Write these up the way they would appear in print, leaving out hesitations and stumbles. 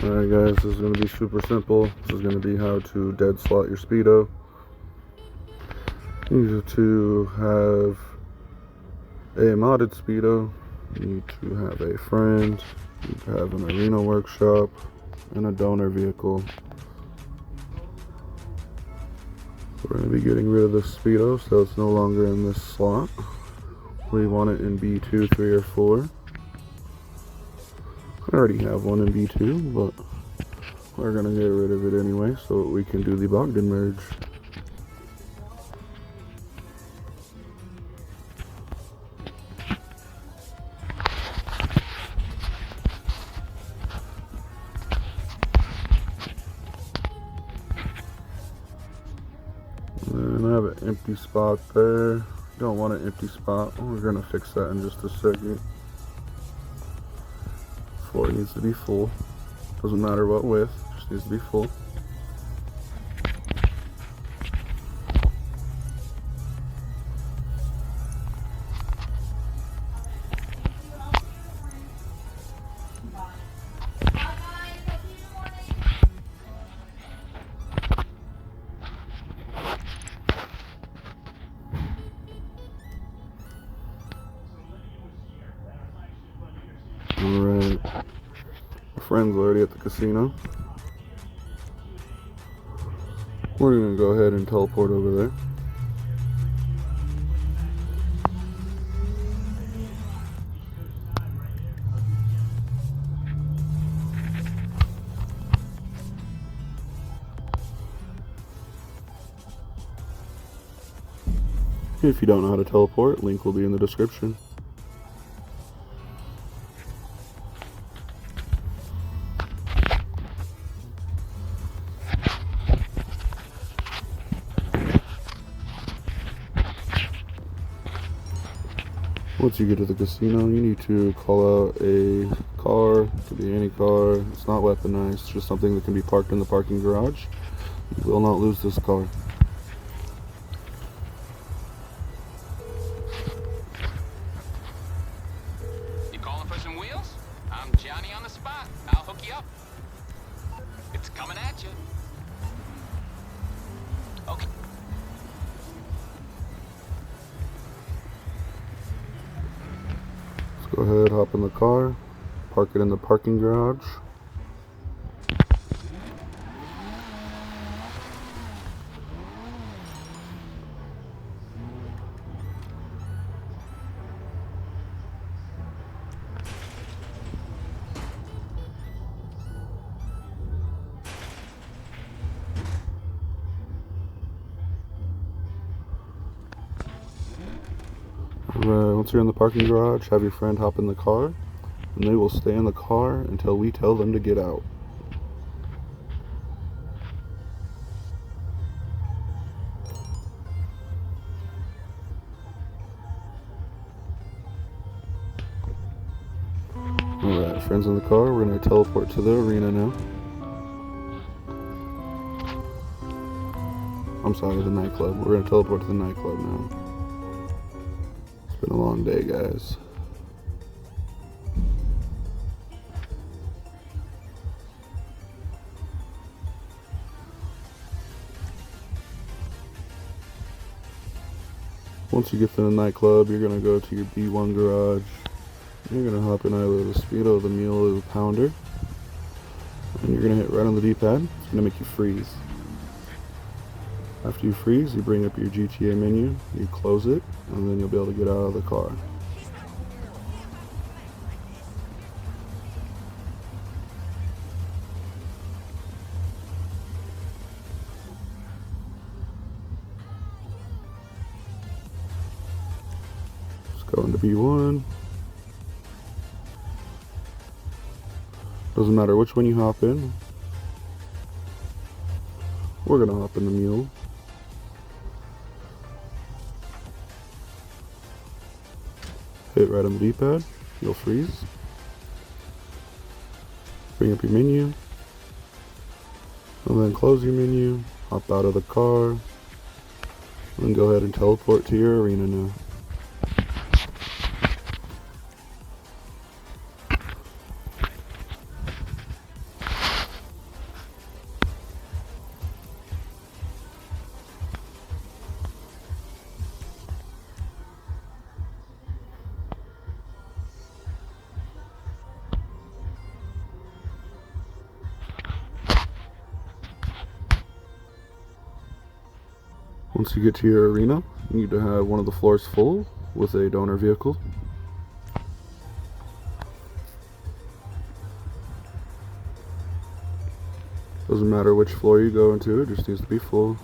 Alright guys, this is going to be super simple. This is going to be how to dead slot your Speedo. You need to have a modded Speedo, you need to have a friend, you need to have an arena workshop, and a donor vehicle. We're going to be getting rid of this Speedo so it's no longer in this slot. We want it in B2, 3, or 4. I already have one in B2, but we're going to get rid of it anyway so we can do the Bogdan merge. And I have an empty spot there. Don't want an empty spot. We're going to fix that in just a second. Floor needs to be full. Doesn't matter what width, just needs to be full. Alright, my friend's already at the casino. We're going to go ahead and teleport over there. If you don't know how to teleport, link will be in the description. Once you get to the casino, you need to call out a car. It could be any car. It's not weaponized. It's just something that can be parked in the parking garage. You will not lose this car. You calling for some wheels? I'm Johnny on the spot. I'll hook you up. It's coming at you. Okay. Go ahead, hop in the car, park it in the parking garage. Once you're in the parking garage, have your friend hop in the car, and they will stay in the car until we tell them to get out. Alright, friends in the car, we're going to teleport to the arena now. I'm sorry, the nightclub. We're going to teleport to the nightclub now. It's been a long day, guys. Once you get to the nightclub, you're going to go to your B1 garage. You're going to hop in either the Speedo, the Mule, or the Pounder. And you're going to hit right on the D-pad. It's going to make you freeze. After you freeze, you bring up your GTA menu, you close it, and then you'll be able to get out of the car. Just go into B1. Doesn't matter which one you hop in. We're going to hop in the Mule. Hit right on the D-pad, you'll freeze. Bring up your menu, and then close your menu, hop out of the car, and then go ahead and teleport to your arena now. Once you get to your arena, you need to have one of the floors full with a donor vehicle. Doesn't matter which floor you go into, it just needs to be full.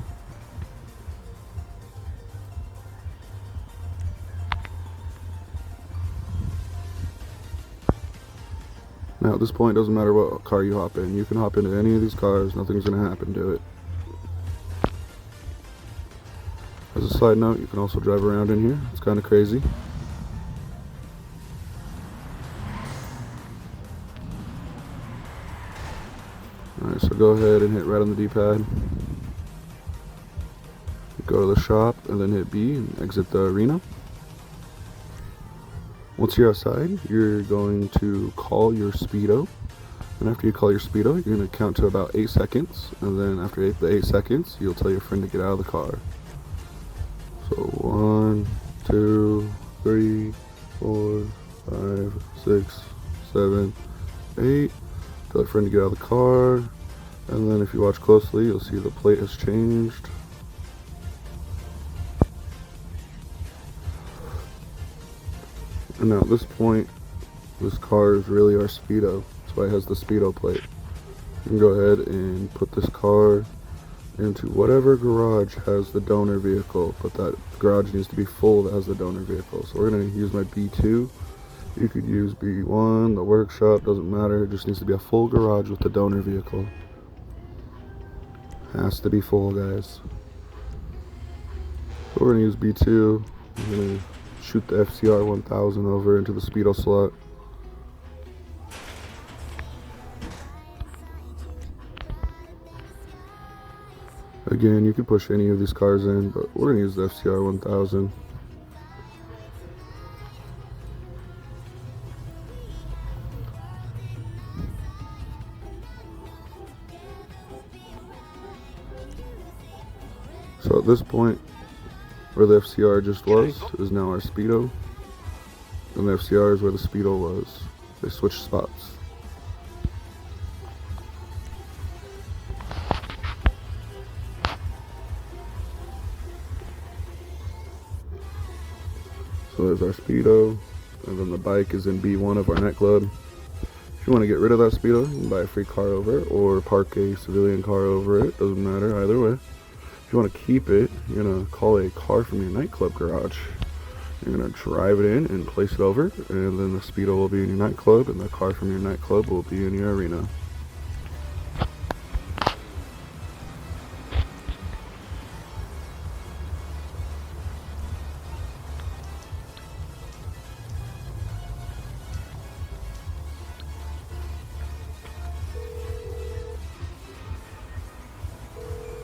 Now at this point, it doesn't matter what car you hop in. You can hop into any of these cars, nothing's going to happen to it. As a side note, you can also drive around in here. It's kind of crazy. Alright, so go ahead and hit right on the D-pad. Go to the shop and then hit B and exit the arena. Once you're outside, you're going to call your speedo. And after you call your speedo, you're going to count to about 8 seconds. And then after the 8 seconds, you'll tell your friend to get out of the car. So 1, 2, 3, 4, 5, 6, 7, 8. Tell your friend to get out of the car. And then if you watch closely, you'll see the plate has changed. And now at this point, this car is really our speedo. That's why it has the speedo plate. You can go ahead and put this car into whatever garage has the donor vehicle, but that garage needs to be full that has the donor vehicle. So we're going to use my B2. You could use B1, the workshop, doesn't matter. It just needs to be a full garage with the donor vehicle. Has to be full, guys. So we're going to use B2. I'm going to shoot the FCR 1000 over into the speedo slot. Again, you could push any of these cars in, but we're going to use the FCR 1000. So at this point, where the FCR just was is now our speedo, and the FCR is where the speedo was. They switched spots. So there's our speedo, and then the bike is in B1 of our nightclub. If you want to get rid of that speedo, you can buy a free car over it, or park a civilian car over it. Doesn't matter either way. If you want to keep it, you're going to call a car from your nightclub garage. You're going to drive it in and place it over, and then the speedo will be in your nightclub, and the car from your nightclub will be in your arena.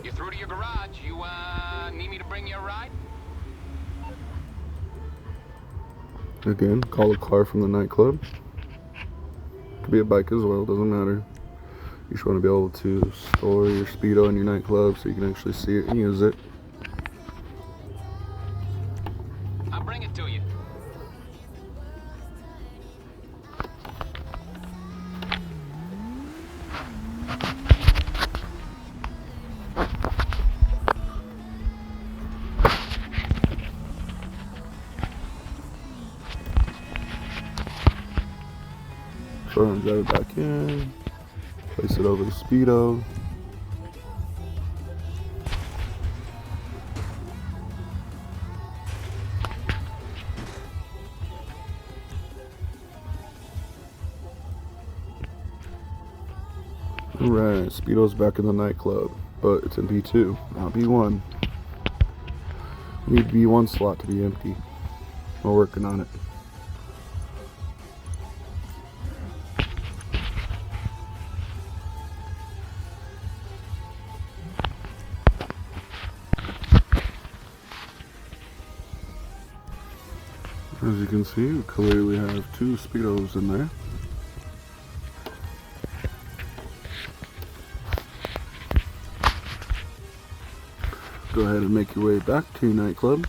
You're through to your garage. You, need me to bring you a ride? Again, call a car from the nightclub. Could be a bike as well, doesn't matter. You just want to be able to store your speedo in your nightclub so you can actually see it and use it. I'll bring it to you. So I'm gonna drive it back in, place it over the speedo. Alright, speedo's back in the nightclub, but it's in B2, not B1. We need B1 slot to be empty. We're working on it. As you can see, we clearly have 2 speedos in there. Go ahead and make your way back to your nightclub.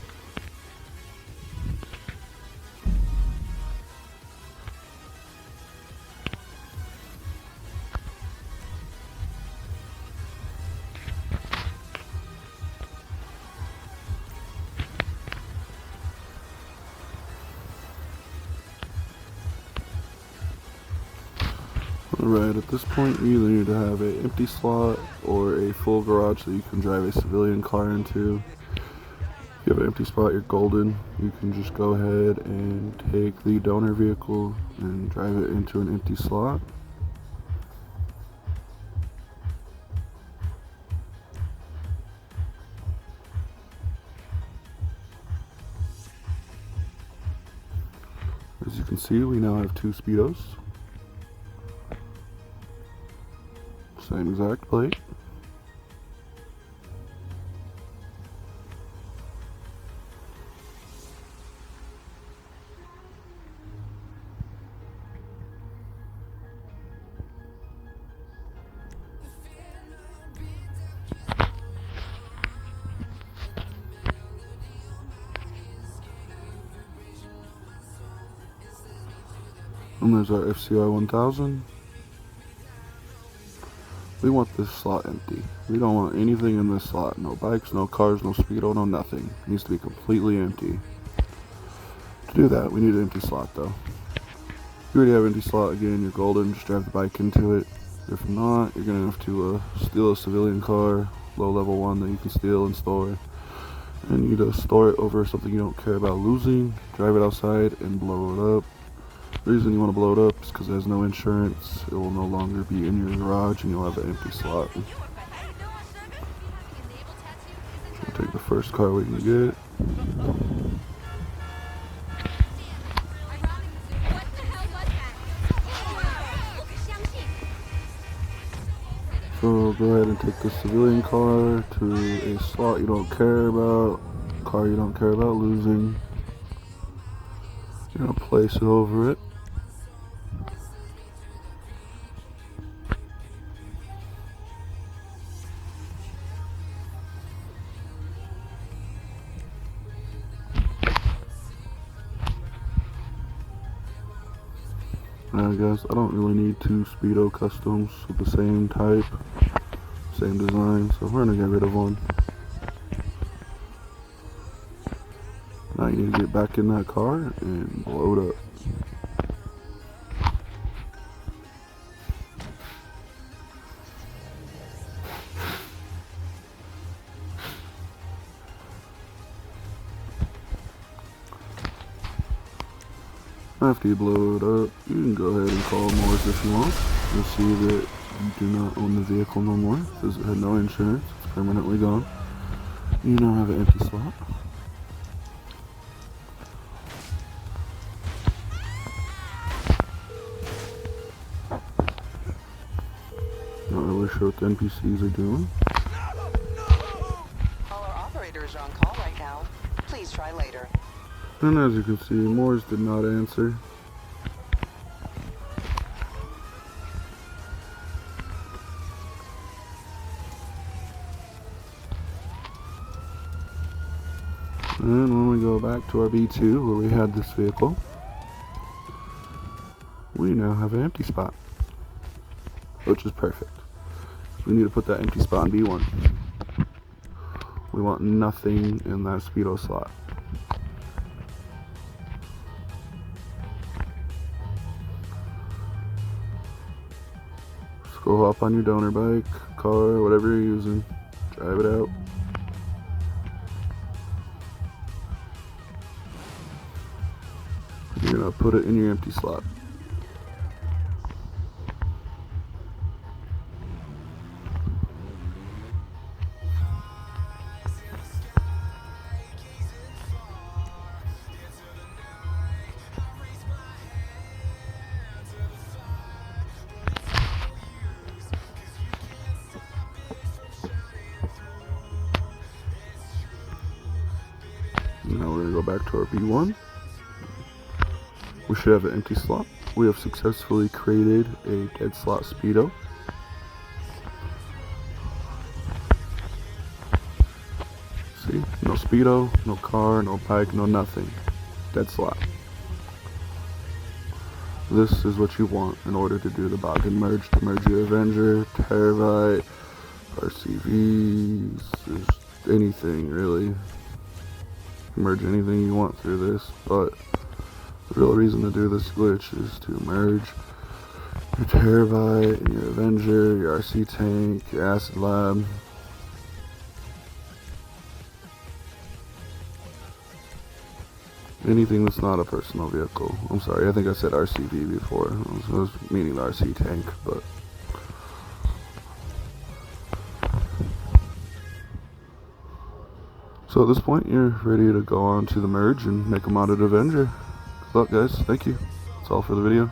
Alright, at this point you either need to have an empty slot or a full garage that you can drive a civilian car into. If you have an empty spot, you're golden. You can just go ahead and take the donor vehicle and drive it into an empty slot. As you can see, we now have 2 Speedos. Same exact plate. And there's our FCI 1000. We want this slot empty. We don't want anything in this slot. No bikes, no cars, no Speedo, no nothing. It needs to be completely empty. To do that, we need an empty slot though. If you already have an empty slot, again, you're golden. Just drive the bike into it. If not, you're going to have to steal a civilian car, low level one that you can steal and store. And you need to store it over something you don't care about losing. Drive it outside and blow it up. The reason you want to blow it up is because it has no insurance. It will no longer be in your garage and you'll have an empty slot. We'll take the first car we can get. So go ahead and take the civilian car to a slot you don't care about, car you don't care about losing. You're going to place it over it. Alright guys, I don't really need 2 Speedo customs with the same type, same design, so we're going to get rid of one. Now you need to get back in that car and blow it up. After you blow it up, you can go ahead and call Moore's if you want. You'll see that you do not own the vehicle no more because it had no insurance. It's permanently gone. You now have an empty slot. Not really sure what the NPCs are doing. All our operators are on call right now. Please try later. And as you can see, Moore's did not answer. And when we go back to our B2 where we had this vehicle, we now have an empty spot, which is perfect. We need to put that empty spot in B1. We want nothing in that Speedo slot. Just go hop on your donor bike, car, whatever you're using, drive it out. You're gonna put it in your empty slot. Now we're gonna go back to our B1. We should have an empty slot. We have successfully created a Deadslot Speedo. See, no Speedo, no car, no bike, no nothing. Deadslot. This is what you want in order to do the Bogdan merge, to merge your Avenger, Terabyte, RCVs, just anything really. Merge anything you want through this, but the real reason to do this glitch is to merge your Terabyte, your Avenger, your RC tank, your acid lab. Anything that's not a personal vehicle. I'm sorry, I think I said RCV before. I was meaning the RC tank, but. So at this point, you're ready to go on to the merge and make a modded Avenger. Good luck, guys. Thank you. That's all for the video.